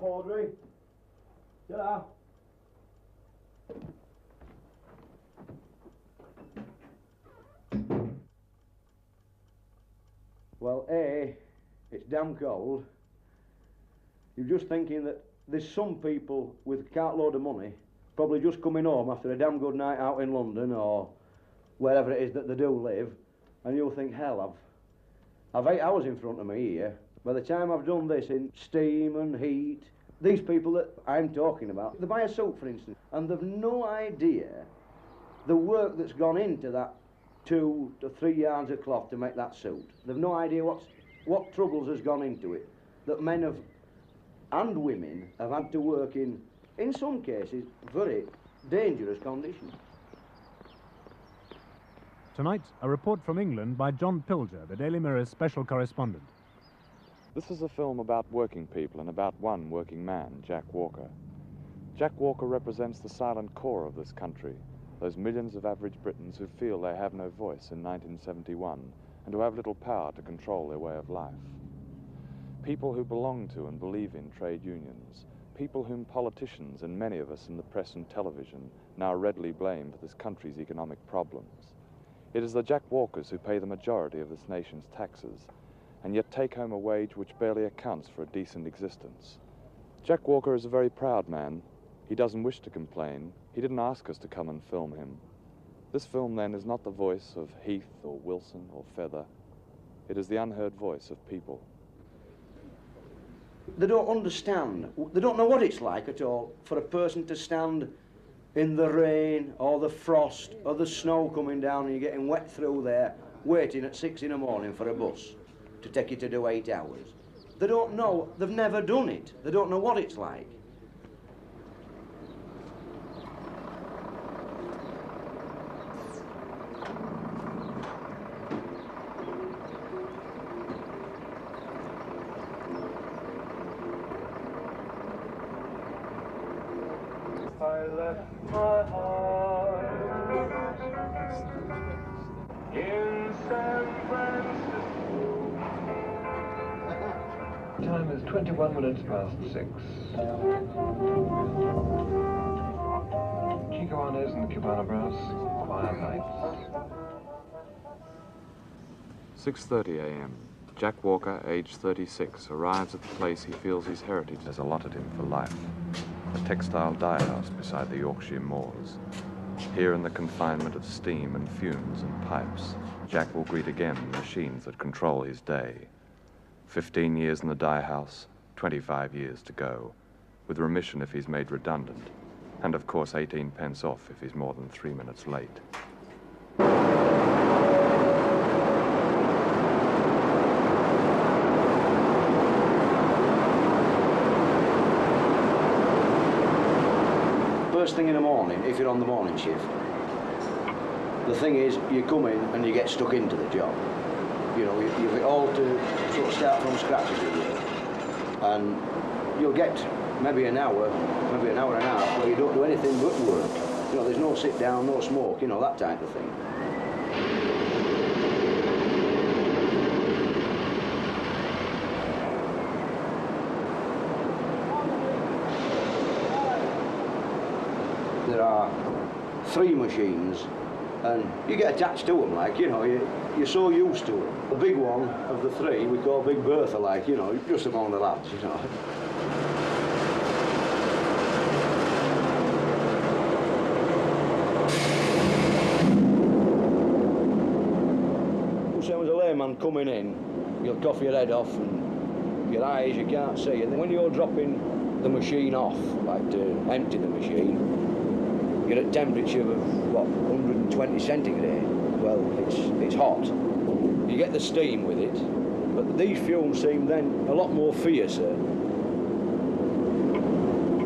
Audrey. Ta-da. Well, A, it's damn cold. You're just thinking that there's some people with a cartload of money probably just coming home after a damn good night out in London or wherever it is that they do live, and you'll think, hell, I've 8 hours in front of me here. By the time I've done this in steam and heat, these people that I'm talking about, they buy a suit, for instance, and they've no idea the work that's gone into that 2 to 3 yards of cloth to make that suit. They've no idea what troubles has gone into it, that men have, and women have had to work in some cases, very dangerous conditions. Tonight, a report from England by John Pilger, the Daily Mirror's special correspondent. This is a film about working people and about one working man, Jack Walker. Jack Walker represents the silent core of this country, those millions of average Britons who feel they have no voice in 1971 and who have little power to control their way of life. People who belong to and believe in trade unions, people whom politicians and many of us in the press and television now readily blame for this country's economic problems. It is the Jack Walkers who pay the majority of this nation's taxes, and yet take home a wage which barely accounts for a decent existence. Jack Walker is a very proud man. He doesn't wish to complain. He didn't ask us to come and film him. This film, then, is not the voice of Heath or Wilson or Feather. It is the unheard voice of people. They don't understand, they don't know what it's like at all for a person to stand in the rain or the frost or the snow coming down and you're getting wet through there, waiting at 6 in the morning for a bus to take you to do 8 hours. They don't know, they've never done it, they don't know what it's like. I left my heart in San Francisco. Time is 21 minutes past 6. Chico Arnez and the Cubana Brass, Quiet Nights. 6:30 a.m. Jack Walker, age 36, arrives at the place he feels his heritage has allotted him for life. A textile dye house beside the Yorkshire moors. Here in the confinement of steam and fumes and pipes, Jack will greet again the machines that control his day. 15 years in the dye house, 25 years to go, with remission if he's made redundant, and of course 18 pence off if he's more than 3 minutes late. First thing in the morning, if you're on the morning shift, the thing is, you come in and you get stuck into the job. You know, you've all to sort of start from scratch, as it were. And you'll get maybe an hour and a half where you don't do anything but work. You know, there's no sit down, no smoke, you know, that type of thing. There are 3 machines and you get attached to them, like, you know, you're so used to them. The big one of the 3 we call Big Bertha, like, you know, just among the lads, you know. Same as a layman coming in, you'll cough your head off and your eyes you can't see, and then when you're dropping the machine off, like to empty the machine, you're at temperature of, what, 120 centigrade. Well, it's hot. You get the steam with it, but these fumes seem then a lot more fiercer.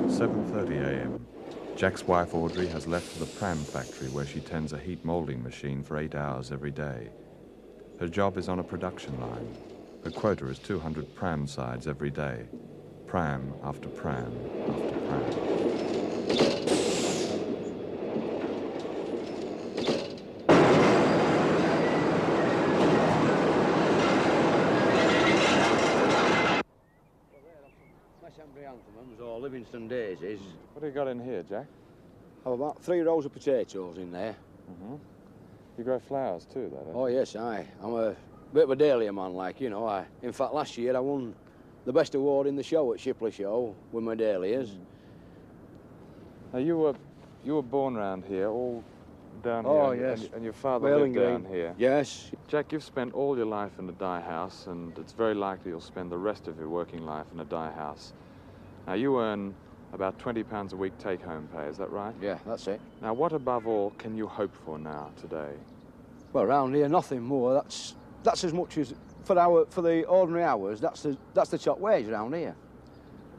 7:30 a.m. Jack's wife Audrey has left for the pram factory where she tends a heat moulding machine for 8 hours every day. Her job is on a production line. Her quota is 200 pram sides every day. Pram after pram after pram. Chrysanthemums or Livingston daisies. What do you got in here, Jack? I've about 3 rows of potatoes in there. You grow flowers too, though, don't you? Oh, yes, aye. I'm a bit of a dahlia man, like, you know. In fact, last year I won the best award in the show at Shipley Show with my dahlias. Now, you were born round here, all down here. Oh, and, yes. and your father Whaling lived down Green. here. Yes. Jack, you've spent all your life in a dye house, and it's very likely you'll spend the rest of your working life in a dye house. Now, you earn about £20 a week take-home pay, is that right? Yeah, that's it. Now, what above all can you hope for now, today? Well, round here, nothing more. That's as much as for the ordinary hours. That's the top wage round here.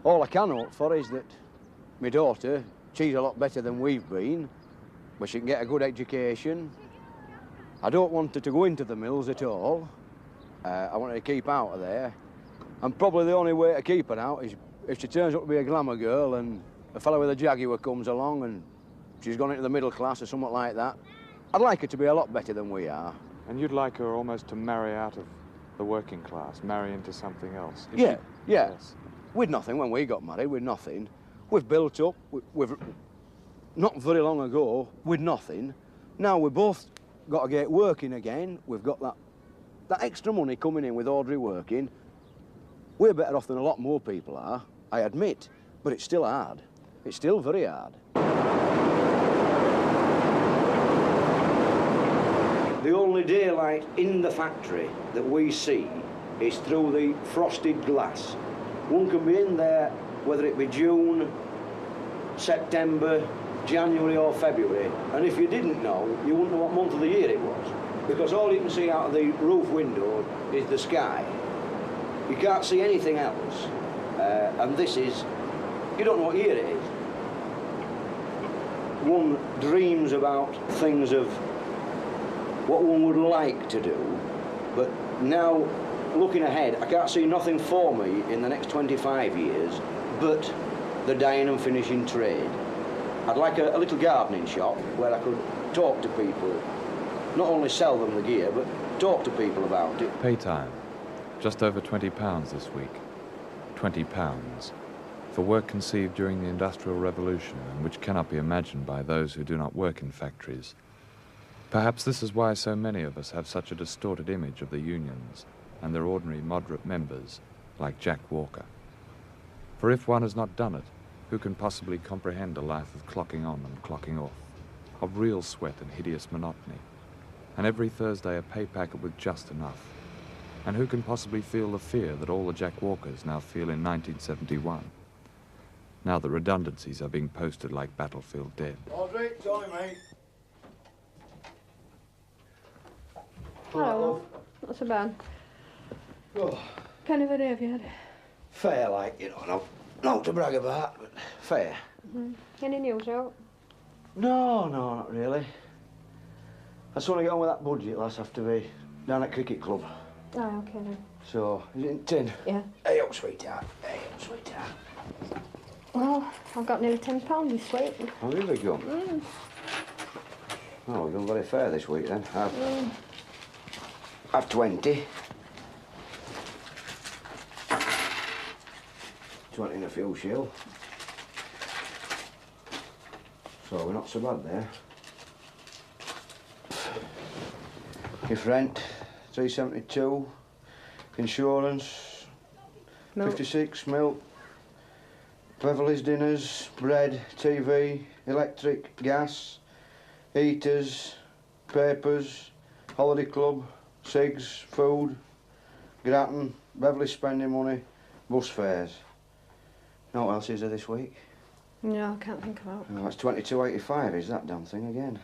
All I can hope for is that my daughter, she's a lot better than we've been, but she can get a good education. I don't want her to go into the mills at all. I want her to keep out of there. And probably the only way to keep her out is if she turns up to be a glamour girl and a fellow with a Jaguar comes along and she's gone into the middle class or something like that. I'd like her to be a lot better than we are. And you'd like her almost to marry out of the working class, marry into something else? Yeah. Yes. We'd nothing when we got married, we'd nothing. We've built up, we've not very long ago, with nothing. Now we've both got to get working again. We've got that extra money coming in with Audrey working. We're better off than a lot more people are, I admit, but it's still hard. It's still very hard. The only daylight in the factory that we see is through the frosted glass. One can be in there, whether it be June, September, January or February, and if you didn't know, you wouldn't know what month of the year it was, because all you can see out of the roof window is the sky. You can't see anything else, and this is, you don't know what year it is. One dreams about things of what one would like to do, but now, looking ahead, I can't see nothing for me in the next 25 years but the dyeing and finishing trade. I'd like a little gardening shop where I could talk to people, not only sell them the gear, but talk to people about it. Pay time. Just over £20 this week. £20 for work conceived during the Industrial Revolution and which cannot be imagined by those who do not work in factories. Perhaps this is why so many of us have such a distorted image of the unions and their ordinary moderate members, like Jack Walker. For if one has not done it, who can possibly comprehend a life of clocking on and clocking off, of real sweat and hideous monotony, and every Thursday a pay packet with just enough? And who can possibly feel the fear that all the Jack Walkers now feel in 1971, now that redundancies are being posted like battlefield dead? Audrey, sorry, mate. Hello. Not so bad. Oh, Kind of a day have you had? fair, like, you know, not to brag about, but fair. Any news out? No, not really. I just want to get on with that budget last after the down at cricket club. Oh, okay then. So, is it in tin? Yeah. Hey up, sweetheart. Hey up, sweetheart. Well, I've got nearly £10 this week. Oh, really good. Oh, we've done very fair this week then. I've 20. 20 and a few shill. So we're not so bad there. If rent, 372. Insurance, Milk. 56. Milk. Beverly's dinners, bread, TV, electric, gas, heaters, papers, holiday club, cigs, food, gratin, Beverly's spending money, bus fares. Know what else is there this week? No, I can't think about. Oh, that's 22.85, is that damn thing again?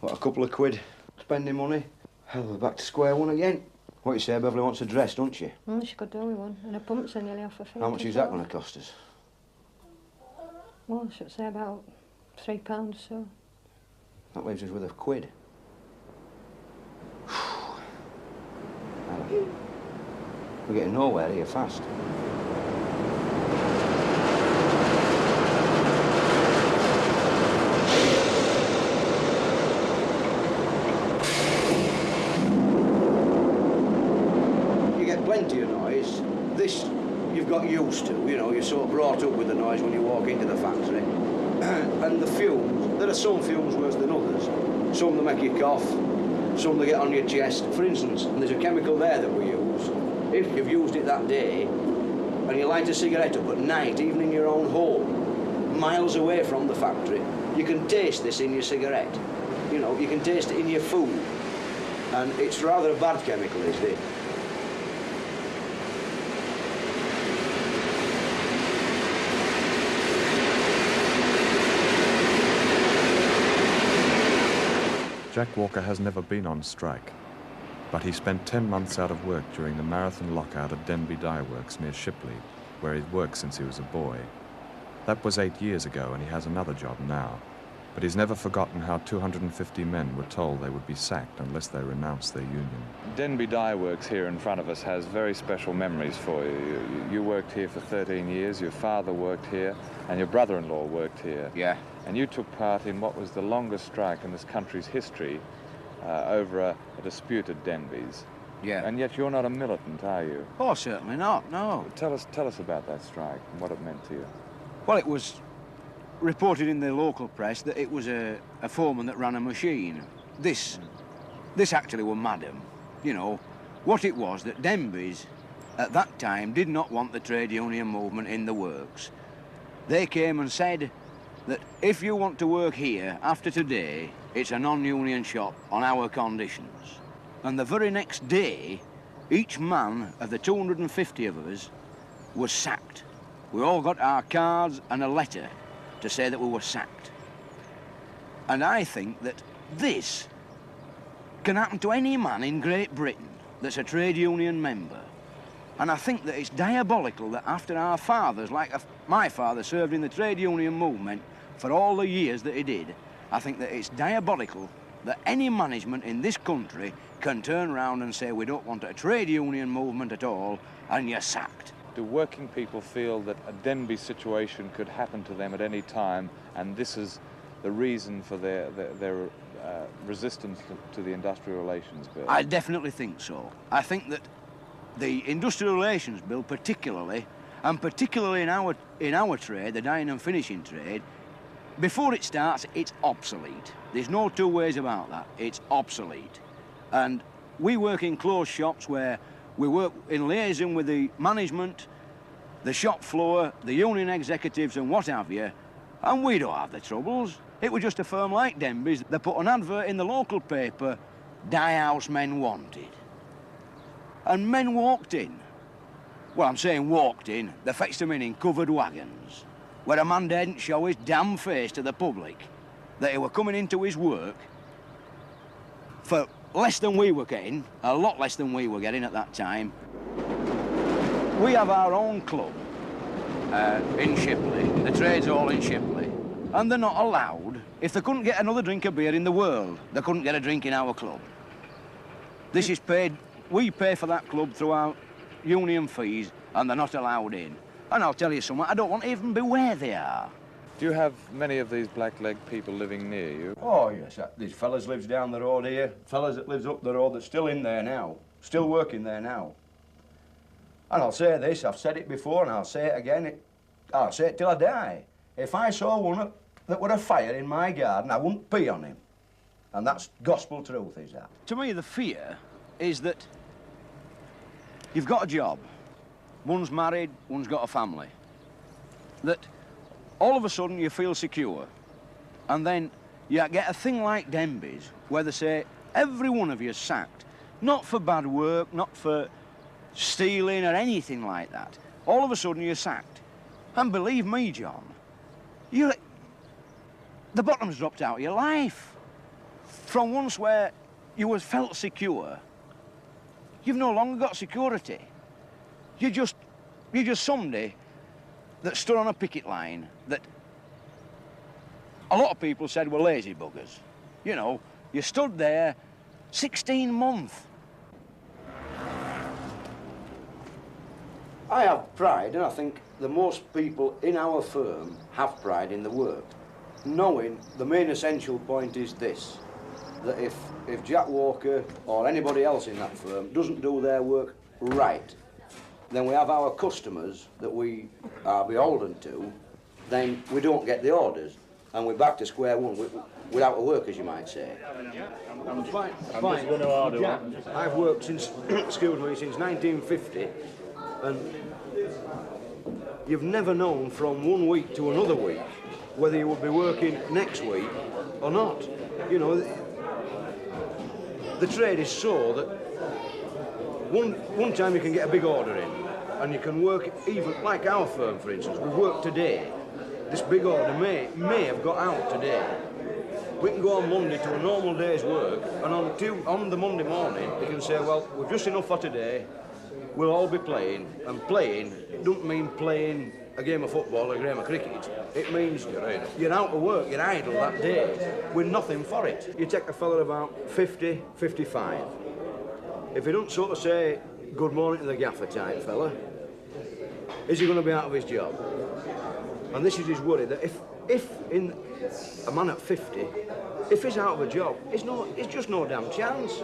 What, a couple of quid spending money? Hell, we're back to square one again. What you say, Beverly wants a dress, don't you? She could do with one. And a pumps are nearly off her feet. How much is that going to cost us? Well, I should say about £3, so. That leaves us with a quid. We're getting nowhere here fast. You get plenty of noise. This you've got used to, you know, you're sort of brought up with the noise when you walk into the factory. And the fumes, there are some fumes worse than others. Some that make you cough, some that get on your chest. For instance, and there's a chemical there that we use. If you've used it that day, and you light a cigarette up at night, even in your own home, miles away from the factory, you can taste this in your cigarette. You know, you can taste it in your food. And it's rather a bad chemical, is it? Jack Walker has never been on strike, but he spent 10 months out of work during the marathon lockout at Denby Dye Works near Shipley, where he'd worked since he was a boy. That was 8 years ago, and he has another job now. But he's never forgotten how 250 men were told they would be sacked unless they renounced their union. Denby Dye Works here in front of us has very special memories for you. You worked here for 13 years, your father worked here, and your brother-in-law worked here. Yeah. And you took part in what was the longest strike in this country's history over a dispute at Denby's. Yeah. And yet you're not a militant, are you? Oh, certainly not, no. Tell us about that strike and what it meant to you. Well, it was reported in the local press that it was a foreman that ran a machine. This actually were madam. You know, what it was that Denby's at that time did not want the trade union movement in the works. They came and said that if you want to work here after today, it's a non-union shop on our conditions. And the very next day, each man of the 250 of us was sacked. We all got our cards and a letter to say that we were sacked. And I think that this can happen to any man in Great Britain that's a trade union member. And I think that it's diabolical that after our fathers, like my father served in the trade union movement for all the years that he did, I think that it's diabolical that any management in this country can turn around and say we don't want a trade union movement at all, and you're sacked. Do working people feel that a Denby situation could happen to them at any time, and this is the reason for their resistance to the Industrial Relations Bill? I definitely think so. I think that the Industrial Relations Bill particularly, and particularly in our trade, the dyeing and finishing trade, before it starts, it's obsolete. There's no two ways about that. It's obsolete. And we work in closed shops where we work in liaison with the management, the shop floor, the union executives and what have you, and we don't have the troubles. It was just a firm like Denby's that put an advert in the local paper, dye house men wanted. And men walked in. Well, I'm saying walked in. They fetched them in covered wagons, where a man daredn't show his damn face to the public that he were coming into his work for less than we were getting, a lot less than we were getting at that time. We have our own club in Shipley, the trades hall in Shipley, and they're not allowed, if they couldn't get another drink of beer in the world, they couldn't get a drink in our club. This is paid, we pay for that club through our union fees, and they're not allowed in. And I'll tell you something, I don't want to even be where they are. Do you have many of these black-leg people living near you? Oh, yes. These fellas lives down the road here, fellas that lives up the road that's still in there now, still working there now. And I'll say this, I've said it before and I'll say it again, I'll say it till I die. If I saw one that were a fire in my garden, I wouldn't pee on him. And that's gospel truth, is that. To me, the fear is that you've got a job, one's married, one's got a family, that all of a sudden you feel secure, and then you get a thing like Denby's where they say every one of you is sacked, not for bad work, not for stealing or anything like that. All of a sudden you're sacked. And believe me, John, the bottom's dropped out of your life. From once where you was felt secure, you've no longer got security. You're just somebody that stood on a picket line that a lot of people said were lazy buggers. You know, you stood there 16 months. I have pride, and I think the most people in our firm have pride in the work, knowing the main essential point is this, that if Jack Walker or anybody else in that firm doesn't do their work right, then we have our customers that we are beholden to, then we don't get the orders. And we're back to square one without a work, as you might say. Fine. Yeah, I've worked since, excuse me, since 1950, and you've never known from one week to another week whether you would be working next week or not. You know, the trade is so that one time you can get a big order in, and you can work even, like our firm, for instance, we work today. This big order may have got out today. We can go on Monday to a normal day's work, and on the Monday morning, we can say, well, we've just enough for today, we'll all be playing. And playing don't mean playing a game of football or a game of cricket. It means you're out of work, you're idle that day, with nothing for it. You take a fella about 50, 55. If he don't sort of say, good morning to the gaffer type fella, is he going to be out of his job? And this is his worry, that if in a man at 50, if he's out of a job, it's just no damn chance.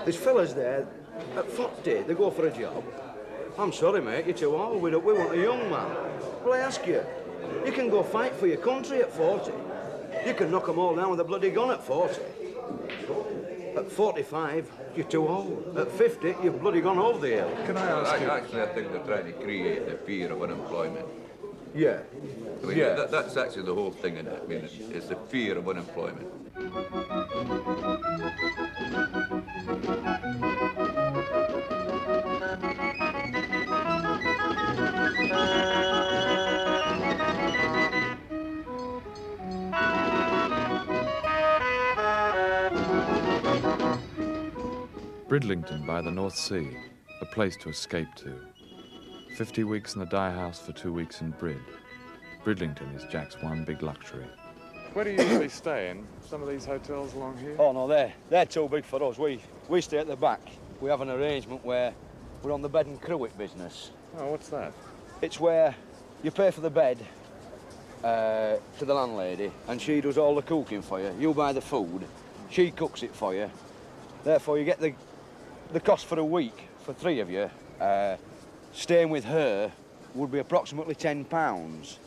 There's fellas there at 40, they go for a job. I'm sorry, mate, you're too old, we want a young man. Well, I ask you, you can go fight for your country at 40. You can knock them all down with a bloody gun at 40. At 45, you're too old. At 50, you've bloody gone over the hill. Can I ask you? Actually, I think they're trying to create the fear of unemployment. Yeah. I mean, yeah. That's actually the whole thing in it. I mean, it's the fear of unemployment. Bridlington by the North Sea, a place to escape to. 50 weeks in the dye house for 2 weeks in Brid. Bridlington is Jack's one big luxury. Where do you usually stay in? Some of these hotels along here? Oh, no, they're too big for us. We stay at the back. We have an arrangement where we're on the bed and cruet business. Oh, what's that? It's where you pay for the bed to the landlady, and she does all the cooking for you. You buy the food, she cooks it for you. Therefore, you get the cost for a week for 3 of you. Staying with her would be approximately £10.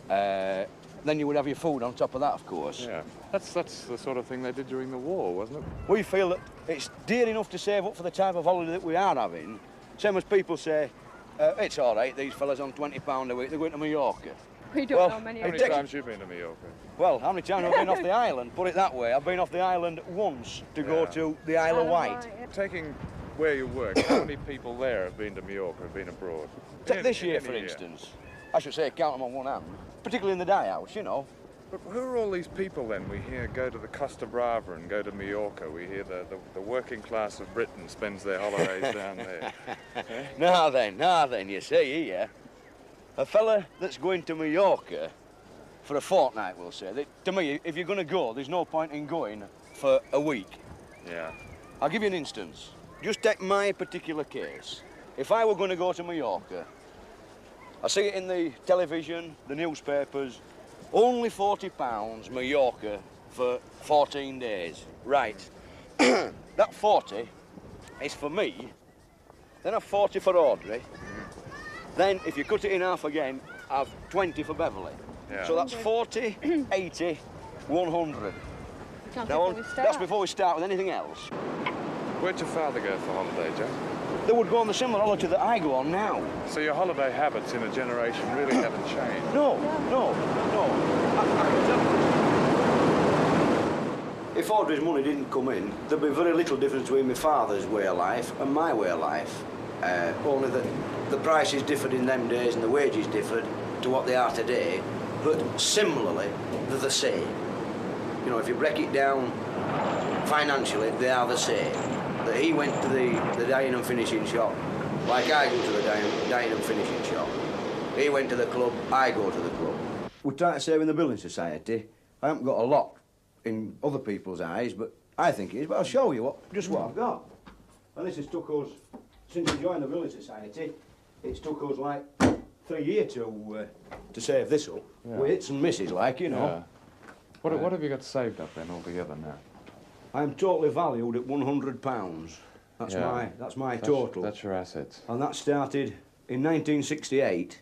Then you would have your food on top of that, of course. Yeah, that's the sort of thing they did during the war, wasn't it? We feel that it's dear enough to save up for the type of holiday that we are having. Same as people say, it's all right, these fellas on £20 a week, they're going to Mallorca. We don't know many How of many them. times have you been to Mallorca? Well, how many times have I been off the island? Put it that way, I've been off the island once to go to the Isle of Wight. Taking where you work, how many people there have been to Mallorca, have been abroad? This year, for instance, I should say count them on one hand, particularly in the dye house, you know. But who are all these people then? We hear go to the Costa Brava and go to Mallorca. We hear the working class of Britain spends their holidays down there. Now then, you see here, a fella that's going to Mallorca for a fortnight, we'll say. To me, if you're going to go, there's no point in going for a week. Yeah. I'll give you an instance. Just take my particular case. If I were going to go to Mallorca, I see it in the television, the newspapers, only £40 Mallorca for 14 days. Right. That 40 is for me, then I've 40 for Audrey. Then, if you cut it in half again, I've 20 for Beverly. Yeah. So that's 40, 80, 100. Now, That's that's before we start with anything else. Where'd your father go for holiday, Jack? They would go on the similar holiday that I go on now. So your holiday habits in a generation really haven't changed? No. I can tell you. If Audrey's money didn't come in, there'd be very little difference between my father's way of life and my way of life. Only that the prices differed in them days and the wages differed to what they are today, but similarly, they're the same. You know, if you break it down financially, they are the same. That he went to the dyeing and finishing shop, like I go to the dyeing and finishing shop. He went to the club, I go to the club. We're trying to save in the building society. I haven't got a lot in other people's eyes, but I think it is. But I'll show you what I've got. And this has took us, since we joined the building society, it's took us like 3 years to save this up. Yeah. With hits and misses, like, you know. Yeah. What have you got saved up then altogether now? I'm totally valued at £100. That's Yeah. my total. That's your assets. And that started in 1968.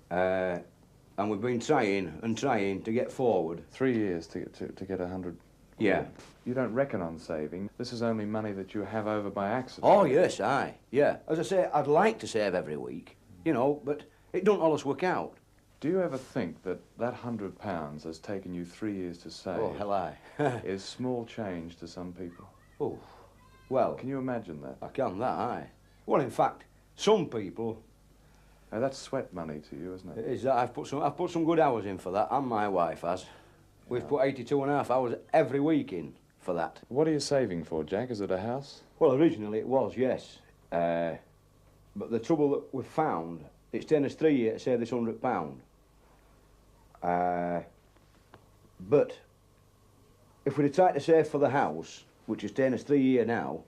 And we've been trying and trying to get forward. 3 years to get 100. Yeah. You don't reckon on saving. This is only money that you have over by accident. Oh, yes, aye, yeah. As I say, I'd like to save every week, you know, but it don't always work out. Do you ever think that £100 has taken you 3 years to save? Oh, hell aye. is small change to some people? Oh, well... Can you imagine that? I can, that, aye. Well, in fact, some people... Now, that's sweat money to you, isn't it? It is that. I've put some good hours in for that, and my wife has. We've put 82.5 hours every week in for that. What are you saving for, Jack? Is it a house? Well, originally it was, yes. But the trouble that we've found, it's taken us 3 years to save this £100. But if we'd have tried to save for the house, which has taken us 3 years now,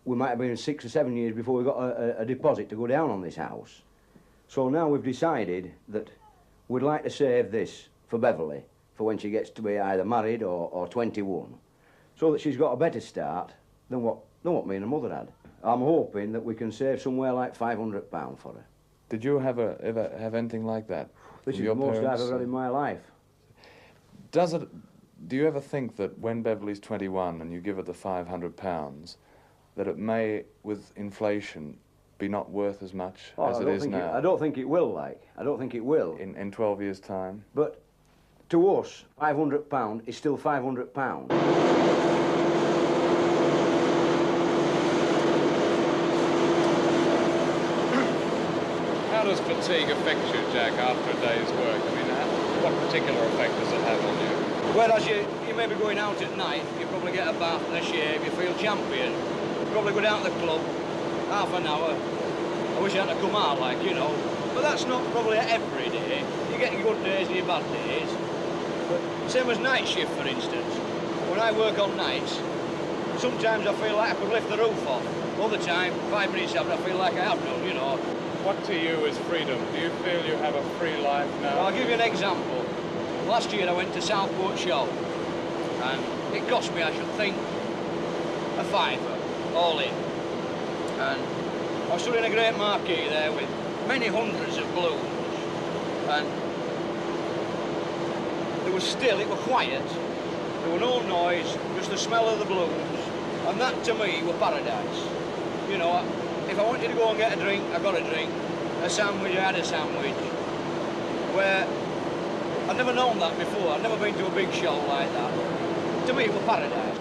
we might have been 6 or 7 years before we got a deposit to go down on this house. So now we've decided that we'd like to save this for Beverly, for when she gets to be either married or 21, so that she's got a better start than what me and her mother had. I'm hoping that we can save somewhere like £500 for her. Did you ever have anything like that? This is the most I've ever had in my life. Do you ever think that when Beverly's 21 and you give her the £500, that it may, with inflation, be not worth as much as it is now? I don't think it will, like. I don't think it will. In 12 years' time? But to us, £500 is still £500. How does fatigue affect you, Jack, after a day's work? I mean, what particular effect does it have on you? Whereas you may be going out at night, you probably get a bath and a shave, you feel champion. You probably go down to the club, half an hour. I wish I had to come out, like, you know. But that's not probably every day. You get your good days and your bad days. But same as night shift, for instance. When I work on nights, sometimes I feel like I could lift the roof off. Other time, 5 minutes after, I feel like I have none, you know. What to you is freedom? Do you feel you have a free life now? Well, I'll give you an example. Last year I went to Southport Show, and it cost me, I should think, a £5 all in. And I stood in a great marquee there with many hundreds of balloons, and it was quiet, there was no noise, just the smell of the balloons, and that to me was paradise. You know, if I wanted to go and get a drink, I got a drink, a sandwich, I had a sandwich, where I'd never known that before. I'd never been to a big show like that. To me, it was paradise.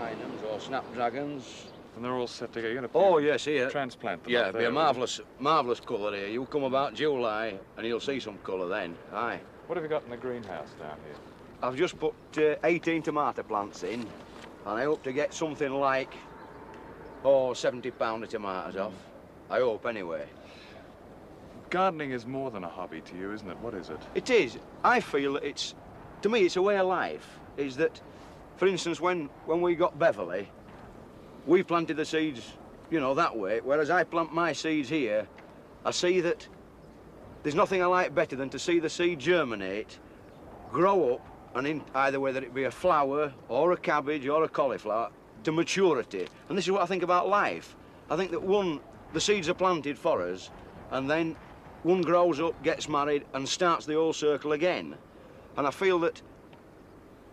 Items or snapdragons. And they're all set together. You're Oh, going to yes, here. transplant them. Yeah, up it'll be there, a marvellous colour here. You come about July and you'll see some colour then. Aye. What have you got in the greenhouse down here? I've just put 18 tomato plants in, and I hope to get something like, £70 of tomatoes off. I hope, anyway. Gardening is more than a hobby to you, isn't it? What is it? It is. I feel that to me, it's a way of life. Is that, for instance, when we got Beverly, we planted the seeds, you know, that way, whereas I plant my seeds here, I see that there's nothing I like better than to see the seed germinate, grow up, and either whether it be a flower, or a cabbage, or a cauliflower, to maturity. And this is what I think about life. I think that the seeds are planted for us, and then one grows up, gets married, and starts the whole circle again. And I feel that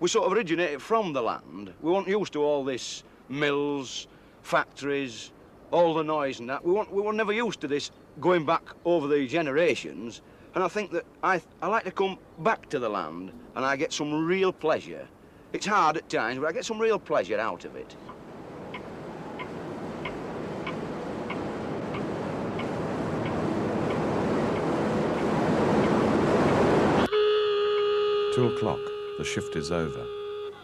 we sort of originated from the land. We weren't used to all this mills, factories, all the noise and that. We were never used to this going back over the generations. And I think that I like to come back to the land, and I get some real pleasure. It's hard at times, but I get some real pleasure out of it. Two o'clock. The shift is over.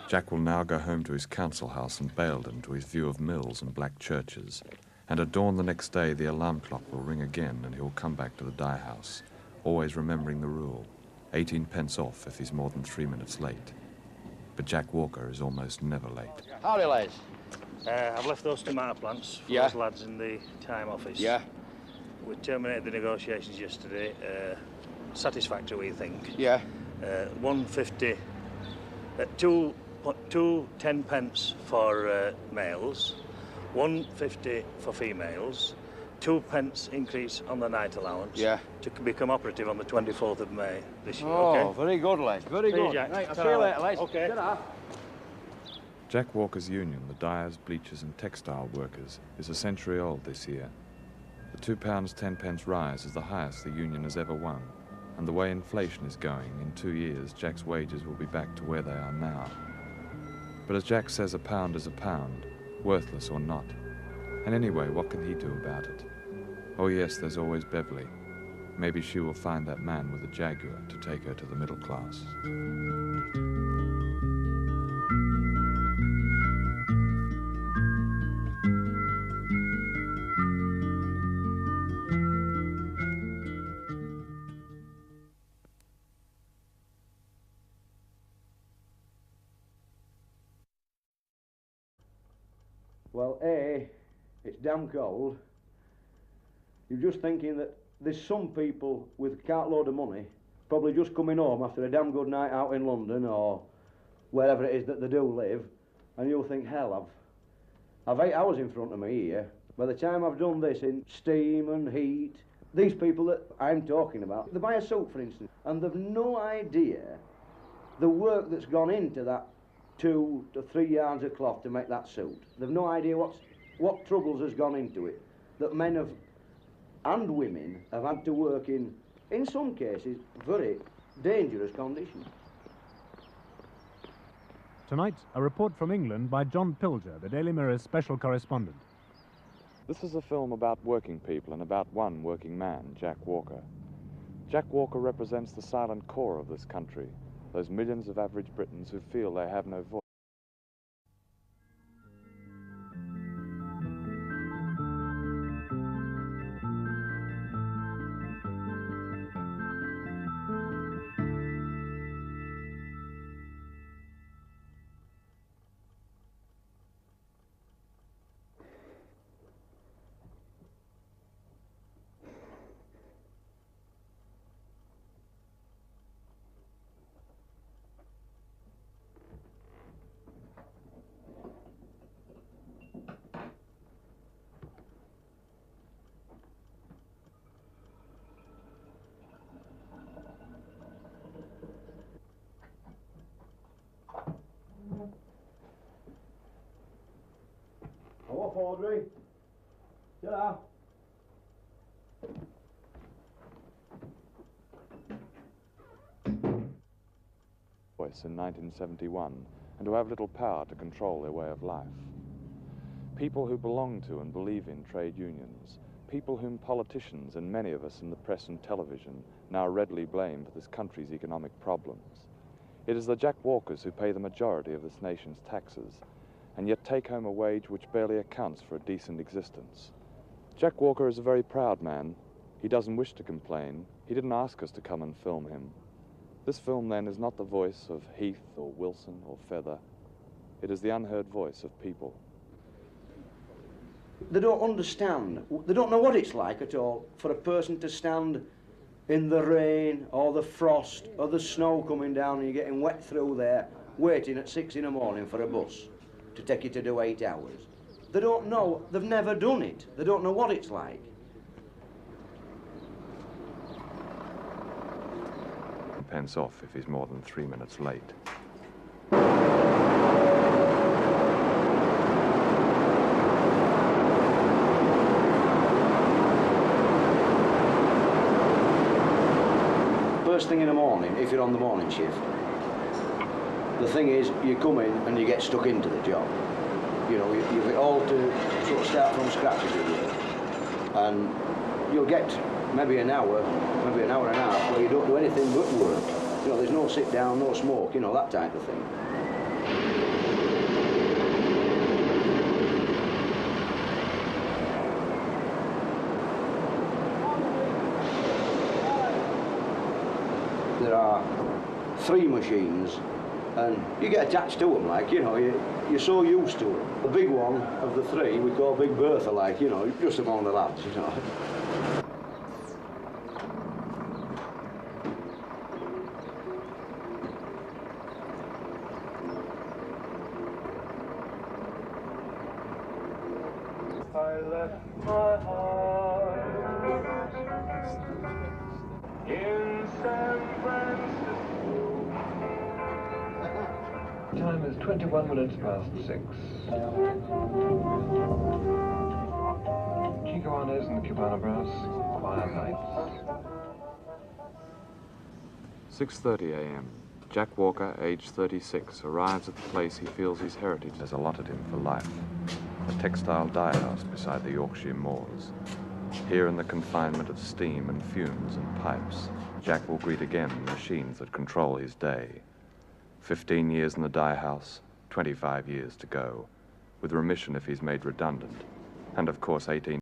Jack will now go home to his council house in Baildon to his view of mills and black churches. And at dawn the next day, the alarm clock will ring again, and he'll come back to the dye house, always remembering the rule: 18 pence off if he's more than 3 minutes late. But Jack Walker is almost never late. Howdy, lads. I've left those tomato plants for Yeah. those lads in the time office. Yeah. We terminated the negotiations yesterday. Satisfactory, we think. Yeah. 150, two two 10 pence for males, 1.50 for females, 2 pence increase on the night allowance to become operative on the 24th of May this year. Oh, very good, Les. Very See you, good. Jack. Right, I'll see you later, Les. Okay. Ta-ra. Jack Walker's union, the dyers, bleachers and textile workers, is a century old this year. The £2 10 rise is the highest the union has ever won, and the way inflation is going, in 2 years Jack's wages will be back to where they are now. But as Jack says, a pound is a pound, worthless or not. And anyway, what can he do about it? Oh yes, there's always Beverly. Maybe she will find that man with a Jaguar to take her to the middle class. Well, A, it's damn cold. You're just thinking that there's some people with a cartload of money probably just coming home after a damn good night out in London or wherever it is that they do live, and you'll think, hell, I've 8 hours in front of me here. By the time I've done this in steam and heat, these people that I'm talking about, they buy a suit, for instance, and they've no idea the work that's gone into that 2 to 3 yards of cloth to make that suit. They've no idea what troubles has gone into it, that men have, and women have had to work in some cases, very dangerous conditions. Tonight, a report from England by John Pilger, the Daily Mirror's special correspondent. This is a film about working people and about one working man, Jack Walker. Jack Walker represents the silent core of this country, those millions of average Britons who feel they have no voice. Hello, Audrey. Ta-ra. Voice in 1971, and who have little power to control their way of life. People who belong to and believe in trade unions, people whom politicians and many of us in the press and television now readily blame for this country's economic problems. It is the Jack Walkers who pay the majority of this nation's taxes, and yet take home a wage which barely accounts for a decent existence. Jack Walker is a very proud man. He doesn't wish to complain. He didn't ask us to come and film him. This film, then, is not the voice of Heath or Wilson or Feather. It is the unheard voice of people. They don't understand, they don't know what it's like at all for a person to stand in the rain or the frost or the snow coming down and you're getting wet through there, waiting at 6 in the morning for a bus to take you to do 8 hours. They don't know, they've never done it, they don't know what it's like. Pence off if he's more than 3 minutes late. First thing in the morning, if you're on the morning shift, the thing is, you come in and you get stuck into the job. You know, you've all to sort of start from scratch, as it were. And you'll get maybe an hour and a half where you don't do anything but work. You know, there's no sit down, no smoke, you know, that type of thing. There are 3 machines and you get attached to them, like, you know, you're so used to them. The big one of the 3 we call Big Bertha, like, you know, just among the lads, you know. my heart in San Francisco. Time is 21 minutes past 6. Chico Arnez and the Cubana Brass, Quiet Nights. 6:30 a.m. Jack Walker, age 36, arrives at the place he feels his heritage has allotted him for life. A textile dye house beside the Yorkshire moors. Here in the confinement of steam and fumes and pipes, Jack will greet again the machines that control his day. 15 years in the dye house, 25 years to go, with remission if he's made redundant, and of course 18